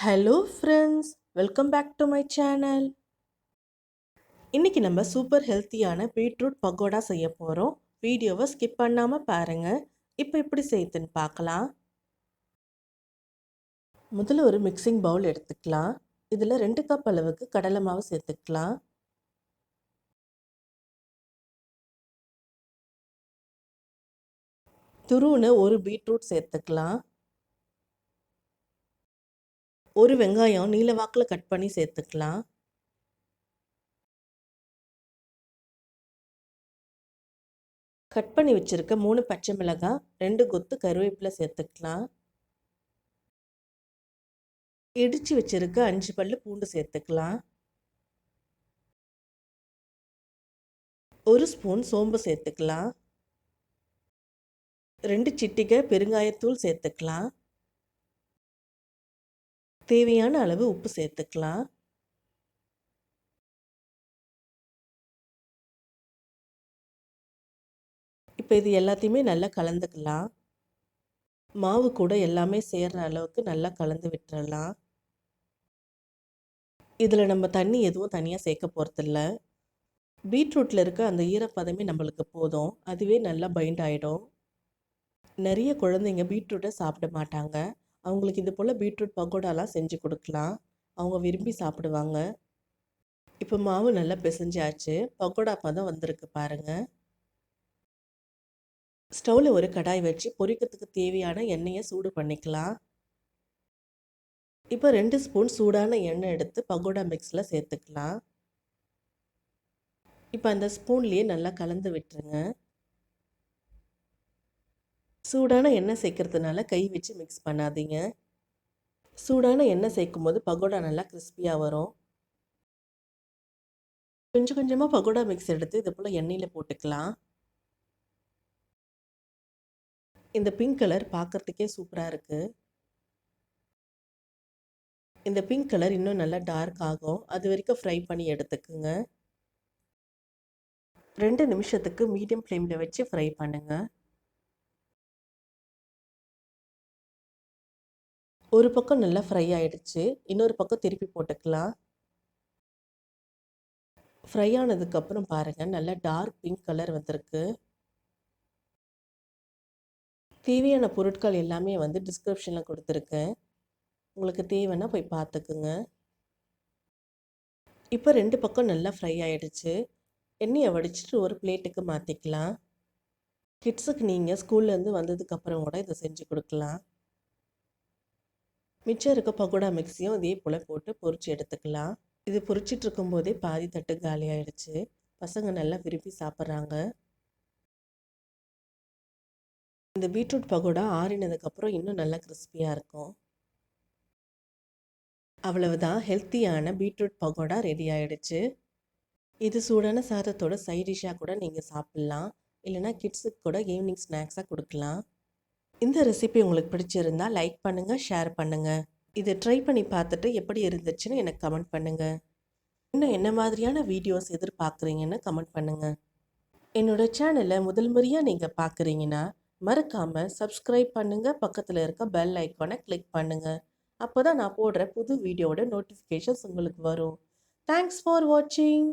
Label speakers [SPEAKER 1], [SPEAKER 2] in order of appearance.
[SPEAKER 1] Hello friends, welcome back to my channel. இன்னைக்கு நம்ம super ஹெல்த்தியான பீட்ரூட் பக்கோடா செய்ய போகிறோம். வீடியோவை ஸ்கிப் பண்ணாமல் பாருங்கள். இப்போ எப்படி செய்யுதுன்னு பார்க்கலாம். முதல்ல ஒரு மிக்சிங் பவுல் எடுத்துக்கலாம். இதில் 2 கப் அளவுக்கு கடலை மாவு சேர்த்துக்கலாம். துருவுன ஒரு பீட்ரூட் சேர்த்துக்கலாம். ஒரு வெங்காயம் நீல வாக்கில் கட் பண்ணி சேர்த்துக்கலாம். கட் பண்ணி வச்சுருக்க 3 பச்சை மிளகாய், 2 கொத்து கருவேப்பிலை சேர்த்துக்கலாம். இடித்து வச்சுருக்க 5 பல்லு பூண்டு சேர்த்துக்கலாம். 1 ஸ்பூன் சோம்பு சேர்த்துக்கலாம். 2 சிட்டிகை பெருங்காயத்தூள் சேர்த்துக்கலாம். தேவையான அளவு உப்பு சேர்த்துக்கலாம். இப்போ இது எல்லாத்தையுமே நல்லா கலந்துக்கலாம். மாவு கூட எல்லாமே சேர்கிற அளவுக்கு நல்லா கலந்து விட்டுறலாம். இதில் நம்ம தண்ணி எதுவும் தனியாக சேர்க்க போகிறதில்ல. பீட்ரூட்டில் இருக்க அந்த ஈரப்பதமே நம்மளுக்கு போதும். அதுவே நல்லா பைண்ட் ஆகிடும். நிறைய குழந்தைங்க பீட்ரூட்டை சாப்பிட மாட்டாங்க. அவங்களுக்கு இது போல் பீட்ரூட் பக்கோடாலாம் செஞ்சு கொடுக்கலாம். அவங்க விரும்பி சாப்பிடுவாங்க. இப்போ மாவு நல்லா பிசைஞ்சாச்சு. பக்கோடா பதம் வந்திருக்கு பாருங்கள். ஸ்டவ்வில் ஒரு கடாய் வச்சு பொரிக்கிறதுக்கு தேவையான எண்ணெயை சூடு பண்ணிக்கலாம். இப்போ 2 ஸ்பூன் சூடான எண்ணெய் எடுத்து பக்கோடா மிக்ஸில் சேர்த்துக்கலாம். இப்போ அந்த ஸ்பூன்லேயே நல்லா கலந்து விட்டுருங்க. சூடான எண்ணெய் சேர்க்கறதுனால கை வச்சு மிக்ஸ் பண்ணாதீங்க. சூடான எண்ணெய் சேர்க்கும் போது பக்கோடா நல்லா கிறிஸ்பியாக வரும். கொஞ்சம் கொஞ்சமாக பக்கோடா மிக்ஸ் எடுத்து இது போல் எண்ணெயில் போட்டுக்கலாம். இந்த பிங்க் கலர் பார்க்குறதுக்கே சூப்பராக இருக்குது. இந்த பிங்க் கலர் இன்னும் நல்லா டார்க் ஆகும். அது வரைக்கும் ஃப்ரை பண்ணி எடுத்துக்குங்க. 2 நிமிஷத்துக்கு மீடியம் ஃப்ளேமில் வச்சு ஃப்ரை பண்ணுங்கள். ஒரு பக்கம் நல்லா ஃப்ரை ஆகிடுச்சு. இன்னொரு பக்கம் திருப்பி போட்டுக்கலாம். ஃப்ரை ஆனதுக்கப்புறம் பாருங்கள், நல்லா டார்க் பிங்க் கலர் வந்திருக்கு. தேவையான பொருட்கள் எல்லாமே டிஸ்கிரிப்ஷனில் கொடுத்துருக்கேன். உங்களுக்கு தேவைன்னா போய் பார்த்துக்குங்க. இப்போ 2 பக்கம் நல்லா ஃப்ரை ஆகிடுச்சு. எண்ணெயை வடிச்சிட்டு ஒரு பிளேட்டுக்கு மாற்றிக்கலாம். கிட்ஸுக்கு நீங்கள் ஸ்கூல்லேருந்து வந்ததுக்கப்புறம் கூட இதை செஞ்சு கொடுக்கலாம். மிச்சம் இருக்க பக்கோடா மிக்ஸையும் இதே போல் போட்டு பொரிச்சு எடுத்துக்கலாம். இது பொரிச்சிட்டு இருக்கும்போதே பாதி தட்டு காலி ஆகிடுச்சு. பசங்க நல்லா விரும்பி சாப்பிட்றாங்க. இந்த பீட்ரூட் பக்கோடா ஆறினதுக்கப்புறம் இன்னும் நல்லா கிறிஸ்பியாக இருக்கும். அவ்வளவுதான், ஹெல்த்தியான பீட்ரூட் பக்கோடா ரெடி ஆகிடுச்சு. இது சூடான சாதத்தோட சைட் டிஷ்ஷாக கூட நீங்கள் சாப்பிட்லாம். இல்லைனா கிட்ஸுக்கு கூட ஈவினிங் ஸ்நாக்ஸாக கொடுக்கலாம். இந்த ரெசிபி உங்களுக்கு பிடிச்சிருந்தா லைக் பண்ணுங்கள், ஷேர் பண்ணுங்கள். இதை ட்ரை பண்ணி பார்த்துட்டு எப்படி இருந்துச்சுன்னு எனக்கு கமெண்ட் பண்ணுங்கள். இன்னும் என்ன மாதிரியான வீடியோஸ் எதிர்பார்க்குறீங்கன்னு கமெண்ட் பண்ணுங்கள். என்னோடய சேனலை முதல் முறையாக நீங்கள் பார்க்குறீங்கன்னா மறக்காமல் சப்ஸ்கிரைப் பண்ணுங்கள். பக்கத்தில் இருக்க பெல் ஐக்கானை கிளிக் பண்ணுங்கள். அப்போ தான் நான் போடுற புது வீடியோட நோட்டிஃபிகேஷன்ஸ் உங்களுக்கு வரும். தேங்க்ஸ் ஃபார் வாட்சிங்.